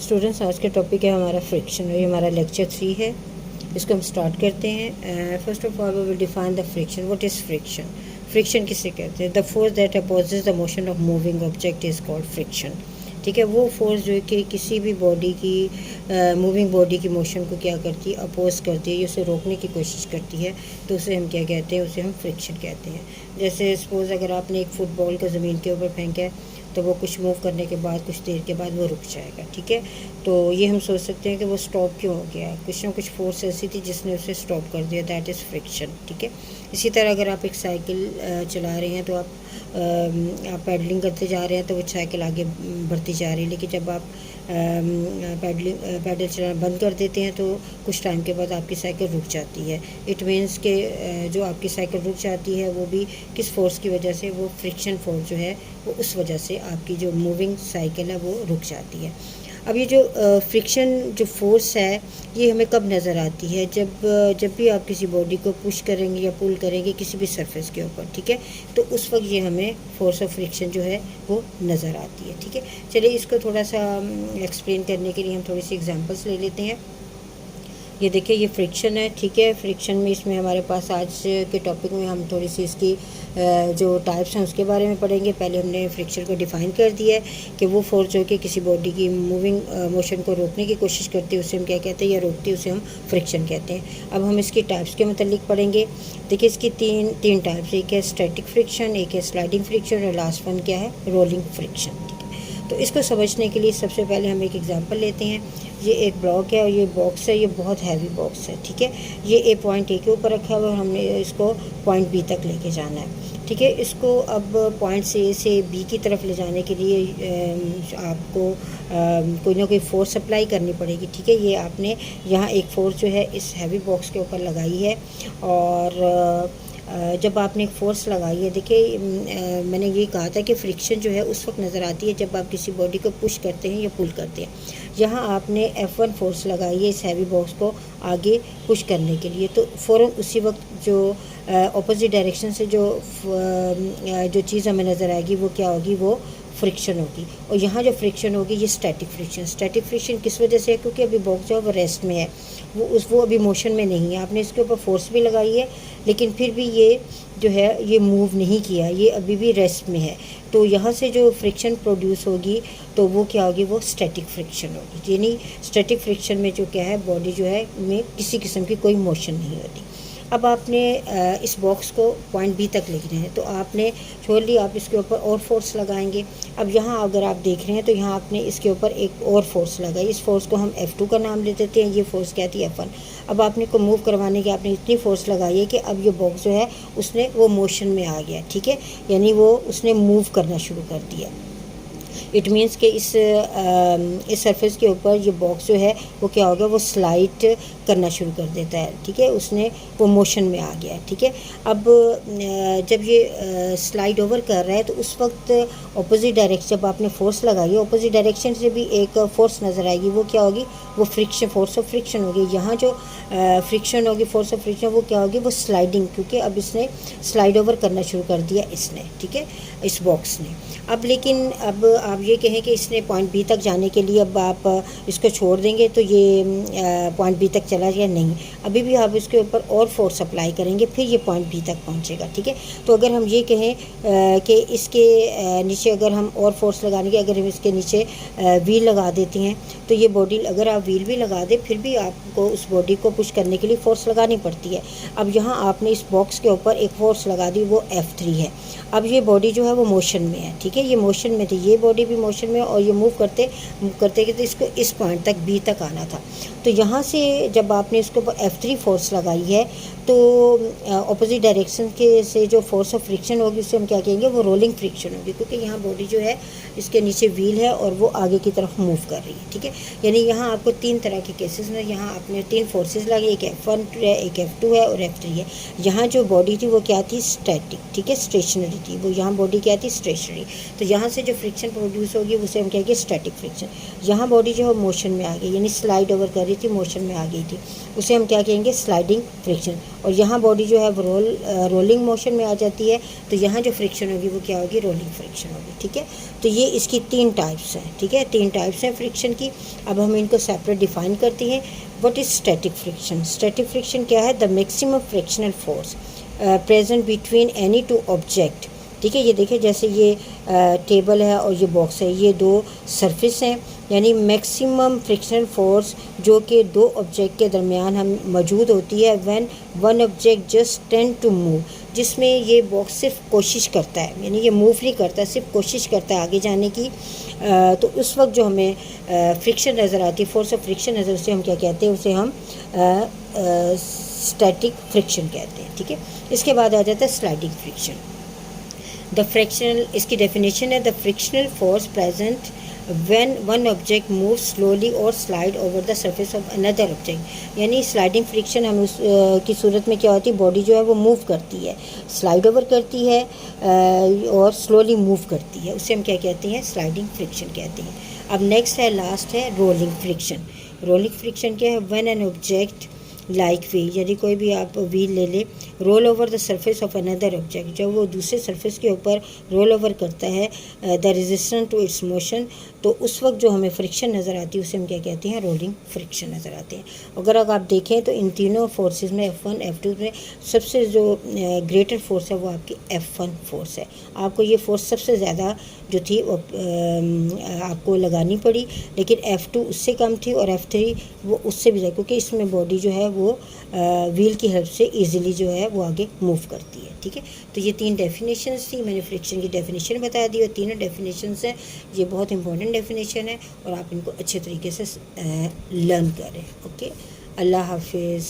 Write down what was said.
Students, आज का topic है हमारा फ्रिक्शन और ये हमारा लेक्चर 3 है। इसको हम स्टार्ट करते हैं। First of all we will define the friction. What is friction? Friction किसे कहते हैं? The force that opposes the motion of moving object is called friction. ठीक है, वो फोर्स जो है कि किसी भी बॉडी की मूविंग बॉडी की मोशन को क्या करती है, अपोज करती है, उसे रोकने की कोशिश करती है, तो उसे हम क्या कहते हैं? उसे हम फ्रिक्शन कहते हैं। जैसे सपोज़ अगर आपने एक फुटबॉल को ज़मीन के ऊपर फेंका है तो वो कुछ मूव करने के बाद कुछ देर के बाद वो रुक जाएगा। ठीक है, तो ये हम सोच सकते हैं कि वो स्टॉप क्यों हो गया, कुछ ना कुछ फोर्स ऐसी थी जिसने उसे स्टॉप कर दिया, दैट इज़ फ्रिक्शन। ठीक है, इसी तरह अगर आप एक साइकिल चला रहे हैं तो आप पैडलिंग करते जा रहे हैं तो वो साइकिल आगे बढ़ती जा रही है, लेकिन जब आप पैडल चलाना बंद कर देते हैं तो कुछ टाइम के बाद आपकी साइकिल रुक जाती है। इट मीन्स के जो आपकी साइकिल रुक जाती है वो भी किस फोर्स की वजह से? वो फ्रिक्शन फोर्स जो है वो उस वजह से आपकी जो मूविंग साइकिल है वो रुक जाती है। अब ये जो फ्रिक्शन जो फोर्स है ये हमें कब नज़र आती है? जब भी आप किसी बॉडी को पुश करेंगे या पुल करेंगे किसी भी सरफेस के ऊपर, ठीक है, तो उस वक्त ये हमें फोर्स ऑफ फ्रिक्शन जो है वो नज़र आती है। ठीक है, चलिए इसको थोड़ा सा एक्सप्लेन करने के लिए हम थोड़ी सी एग्जांपल्स ले लेते हैं। ये देखिए, ये फ्रिक्शन है। ठीक है, फ्रिक्शन में इसमें हमारे पास आज के टॉपिक में हम थोड़ी सी इसकी जो टाइप्स हैं उसके बारे में पढ़ेंगे। पहले हमने फ्रिक्शन को डिफ़ाइन कर दिया है कि वो फोर्स जो कि किसी बॉडी की मूविंग मोशन को रोकने की कोशिश करती है उसे हम क्या कहते हैं, या रोकती है उसे हम फ्रिक्शन कहते हैं। अब हम इसकी टाइप्स के मतलब पढ़ेंगे। देखिए, इसकी तीन टाइप्स, एक है स्टैटिक फ्रिक्शन, एक है स्लाइडिंग फ्रिक्शन और लास्ट वन क्या है? Rolling friction. तो इसको समझने के लिए सबसे पहले हम एक एग्जांपल लेते हैं। ये एक ब्लॉक है और ये बॉक्स है, ये बहुत हैवी बॉक्स है। ठीक है, ये पॉइंट ए के ऊपर रखा हुआ है और हमने इसको पॉइंट बी तक लेके जाना है। ठीक है, इसको अब पॉइंट से बी की तरफ ले जाने के लिए आपको कोई ना कोई फोर्स अप्लाई करनी पड़ेगी। ठीक है, ये आपने यहाँ एक फोर्स जो है इस हैवी बॉक्स के ऊपर लगाई है और जब आपने एक फ़ोर्स लगाई है, देखिए मैंने ये कहा था कि फ्रिक्शन जो है उस वक्त नज़र आती है जब आप किसी बॉडी को पुश करते हैं या पुल करते हैं। यहाँ आपने F1 फोर्स लगाई है इस हैवी बॉक्स को आगे पुश करने के लिए, तो फ़ौरन उसी वक्त जो ऑपोजिट डायरेक्शन से जो चीज़ हमें नज़र आएगी वो क्या होगी? वो फ्रिक्शन होगी। और यहाँ जो फ्रिक्शन होगी ये स्टैटिक फ्रिक्शन किस वजह से है? क्योंकि अभी बॉक्स जो है वो रेस्ट में है, वो अभी मोशन में नहीं है। आपने इसके ऊपर फोर्स भी लगाई है लेकिन फिर भी ये जो है ये मूव नहीं किया, ये अभी भी रेस्ट में है। तो यहाँ से जो फ्रिक्शन प्रोड्यूस होगी तो वो क्या होगी? वो स्टैटिक फ्रिक्शन होगी। यानी स्टैटिक फ्रिक्शन में जो क्या है, बॉडी जो है में किसी किस्म की कोई मोशन नहीं होती। अब आपने इस बॉक्स को पॉइंट बी तक लेना है तो आपने छोड़ली आप इसके ऊपर और फोर्स लगाएंगे। अब यहाँ अगर आप देख रहे हैं तो यहाँ आपने इसके ऊपर एक और फोर्स लगाई, इस फोर्स को हम F2 का नाम दे देते हैं। ये फोर्स क्या थी? F1। अब आपने को मूव करवाने के आपने इतनी फोर्स लगाई है कि अब ये बॉक्स जो है उसने वो मोशन में आ गया। ठीक है, यानी वो उसने मूव करना शुरू कर दिया। इट मीन्स कि इस सरफेस के ऊपर ये बॉक्स जो है वो क्या होगा? वो स्लाइड करना शुरू कर देता है। ठीक है, उसने वो मोशन में आ गया। ठीक है, अब जब ये स्लाइड ओवर कर रहा है तो उस वक्त ऑपोजिट डायरेक्शन, जब आपने फोर्स लगाई है ऑपोजिट डायरेक्शन से भी एक फोर्स नज़र आएगी, वो क्या होगी? वो फ्रिक्शन, फोर्स ऑफ फ्रिक्शन होगी। यहाँ जो फ्रिक्शन होगी, फोर्स ऑफ फ्रिक्शन, वो क्या होगी? वो स्लाइडिंग, क्योंकि अब इसने स्लाइड ओवर करना शुरू कर दिया इसने। ठीक है, इस बॉक्स ने। अब लेकिन अब आप ये कहें कि इसने पॉइंट बी तक जाने के लिए अब आप इसको छोड़ देंगे तो ये पॉइंट बी तक चला जाए? नहीं, अभी भी आप इसके ऊपर और फोर्स अप्लाई करेंगे फिर ये पॉइंट बी तक पहुंचेगा। ठीक है, तो अगर हम ये कहें कि इसके नीचे अगर हम और फोर्स लगाने के, अगर हम इसके नीचे व्हील लगा देते हैं तो ये बॉडी, अगर आप व्हील भी लगा दें फिर भी आपको उस बॉडी को पुश करने के लिए फ़ोर्स लगानी पड़ती है। अब यहाँ आपने इस बॉक्स के ऊपर एक फ़ोर्स लगा दी, वो F3 है। अब ये बॉडी जो है वो मोशन में है। ठीक है, ये मोशन में थी, ये बॉडी भी मोशन में, और ये मूव करते करते इसको इस पॉइंट तक बी तक आना था। तो यहाँ से जब आपने इसके ऊपर F3 फोर्स लगाई है तो ऑपोजिट डायरेक्शन के से जो फोर्स ऑफ फ्रिक्शन होगी उसे हम क्या कहेंगे? वो रोलिंग फ्रिक्शन होगी, क्योंकि यहाँ बॉडी जो है इसके नीचे व्हील है और वो आगे की तरफ मूव कर रही है। ठीक है, यानी यहाँ आपको तीन तरह के केसेस में यहाँ आपने तीन फोर्सेस लगे, एक F1 है, एक F2 है और F3 है। यहाँ जो बॉडी थी वो क्या थी? स्टैटिक। ठीक है, स्टेशनरी थी वो, यहाँ बॉडी क्या थी? स्टेशनरी। तो यहाँ से जो फ्रिक्शन प्रोड्यूस होगी उसे हम कहेंगे स्टैटिक फ्रिक्शन। यहाँ बॉडी जो है मोशन में आ गई, यानी स्लाइड ओवर कर रही थी, मोशन में आ गई थी, उसे हम क्या कहेंगे? Sliding friction. और यहाँ बॉडी जो है वो रोलिंग मोशन में आ जाती है, तो यहाँ जो फ्रिक्शन होगी वो क्या होगी, रोलिंग फ्रिक्शन होगी। ठीक है, तो ये इसकी 3 टाइप्स हैं। ठीक है, 3 टाइप्स हैं फ्रिक्शन की। अब हम इनको सेपरेट डिफाइन करते हैं। What is static friction? Static friction क्या है? The maximum frictional force present between any two object. ठीक है, ये देखिए जैसे ये टेबल है और ये बॉक्स है, ये 2 सरफेस हैं, यानी मैक्सिमम फ्रिक्शनल फोर्स जो कि 2 ऑब्जेक्ट के दरमियान हम मौजूद होती है when one object just tend to move, जिसमें ये बॉक्स सिर्फ कोशिश करता है, यानी ये मूव नहीं करता, सिर्फ कोशिश करता है आगे जाने की। तो उस वक्त जो हमें फ्रिक्शन नज़र आती है, फोर्स ऑफ फ्रिक्शन नज़र, उसे हम क्या कहते हैं, उसे हम स्टैटिक फ्रिक्शन कहते हैं। ठीक है, इसके बाद आ जाता है स्लाइडिंग फ्रिक्शन। द फ्रिक्शनल, इसकी डेफिनेशन है the frictional force present when one object moves slowly or slide over the surface of another object। यानी स्लाइडिंग फ्रिक्शन हम उस की सूरत में क्या होती है, बॉडी जो है वो मूव करती है, स्लाइड ओवर करती है और स्लोली मूव करती है, उसे हम क्या कहते हैं, स्लाइडिंग फ्रिक्शन कहते हैं। अब नेक्स्ट है, लास्ट है रोलिंग फ्रिक्शन। रोलिंग फ्रिक्शन क्या है? When an object like wheel, यदि कोई भी आप व्हील ले ले, roll over the surface of another object, जब वो दूसरे सरफेस के ऊपर रोल ओवर करता है the resistance to its motion, तो उस वक्त जो हमें फ्रिक्शन नज़र आती है उसे हम क्या कहते हैं, रोलिंग फ्रिक्शन नज़र आते हैं। अगर आप देखें तो इन तीनों फोर्सेस में F1 F2 में सबसे जो ग्रेटर फोर्स है वो आपकी F1 फोर्स है। आपको ये फोर्स सबसे ज़्यादा जो थी वो आपको लगानी पड़ी, लेकिन F2 उससे कम थी और F3 वो उससे भी ज़्यादा, क्योंकि इसमें बॉडी जो है वो व्हील की हेल्प से इजीली जो है वो आगे मूव करती है। ठीक है, तो ये 3 डेफिनेशंस थी, मैंने फ्रिक्शन की डेफिनेशन बता दी और तीनों डेफिनेशंस हैं, ये बहुत इंपॉर्टेंट डेफिनेशन है और आप इनको अच्छे तरीके से लर्न करें। ओके, अल्लाह हाफिज़।